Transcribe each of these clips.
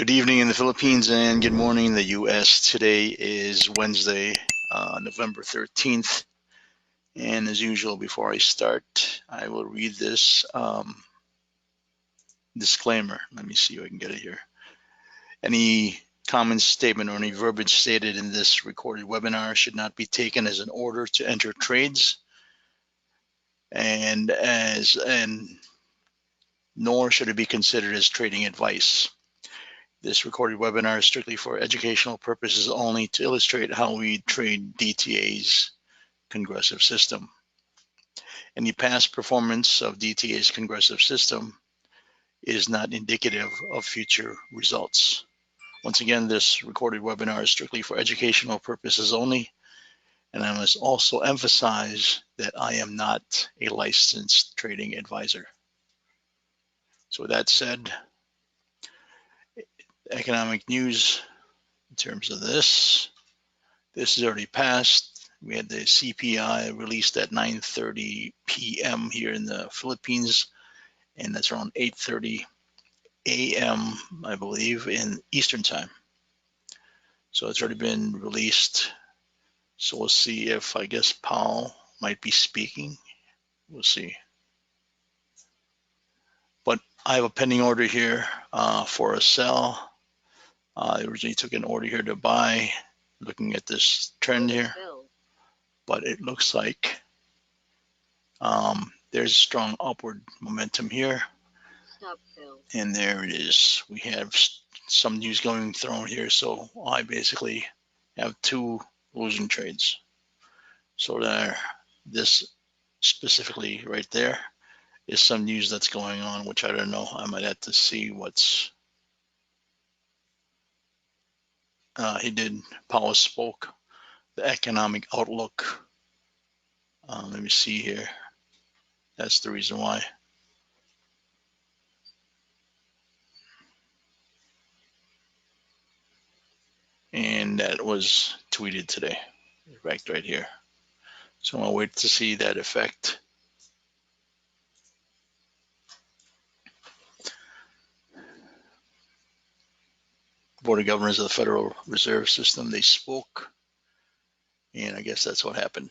Good evening in the Philippines and good morning in the US. Today is Wednesday, November 13th. And as usual, before I start, I will read this disclaimer. Let me see if I can get it here. Any comment, statement, or any verbiage stated in this recorded webinar should not be taken as an order to enter trades and nor should it be considered as trading advice. This recorded webinar is strictly for educational purposes only to illustrate how we trade DTA's congressive system. Any past performance of DTA's congressive system is not indicative of future results. Once again, this recorded webinar is strictly for educational purposes only, and I must also emphasize that I am not a licensed trading advisor. So with that said, economic news in terms of this is already passed. We had the CPI released at 9:30 p.m. here in the Philippines, and that's around 8:30 a.m. I believe in Eastern time. So it's already been released. So we'll see if, I guess, Powell might be speaking. We'll see. But I have a pending order here for a sell. I originally took an order here to buy, looking at this trend here. But it looks like there's strong upward momentum here. And there it is. We have some news going thrown here. So I basically have two losing trades. So there, this specifically right there is some news that's going on, which I don't know. I might have to see what's Powell spoke, the economic outlook. Let me see here. That's the reason why. And that was tweeted today, right here. So I'll wait to see that effect. Board of Governors of the Federal Reserve System, they spoke, and I guess that's what happened.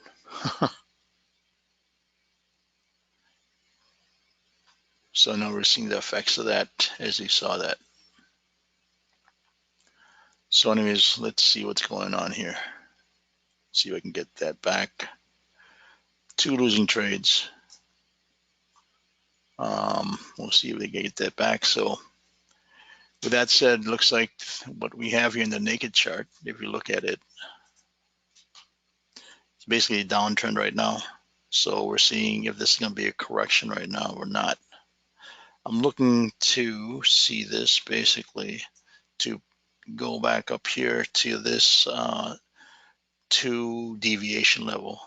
So now we're seeing the effects of that as you saw that. So anyways, let's see what's going on here. See if I can get that back. Two losing trades. We'll see if they can get that back. So with that said, looks like what we have here in the naked chart, if you look at it, it's basically a downtrend right now. So we're seeing if this is going to be a correction right now or not. I'm looking to see this basically to go back up here to this 2 deviation level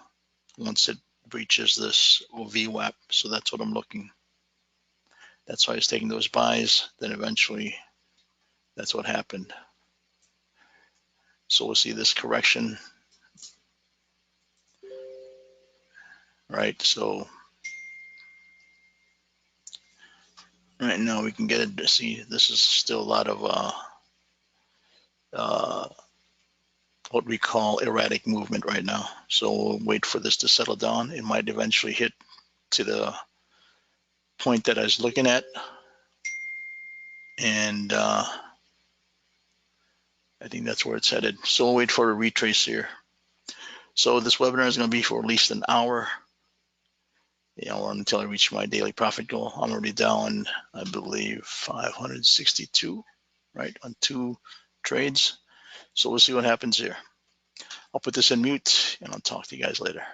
once it breaches this VWAP. So that's what I'm looking. That's why I was taking those buys. Then eventually that's what happened. So we'll see this correction. Right, so right now we can get it to see this is still a lot of what we call erratic movement right now. So we'll wait for this to settle down. It might eventually hit to the point that I was looking at. And I think that's where it's headed. So we'll wait for a retrace here. So this webinar is going to be for at least an hour. Until I reach my daily profit goal. I'm already down, I believe, 562, right, on 2 trades. So we'll see what happens here. I'll put this in mute and I'll talk to you guys later.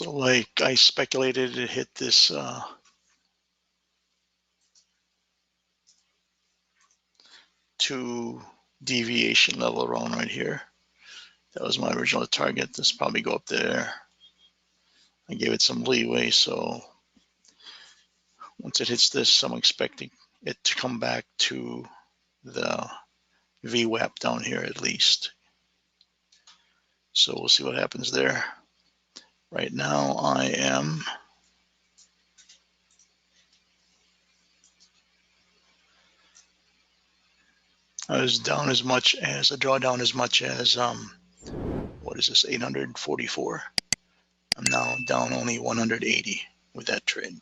So like I speculated, it hit this two deviation level around right here. That was my original target. This probably go up there. I gave it some leeway, so once it hits this, I'm expecting it to come back to the VWAP down here at least. So we'll see what happens there. Right now I was down as much as, a drawdown as much as, what is this, 844. I'm now down only 180 with that trade.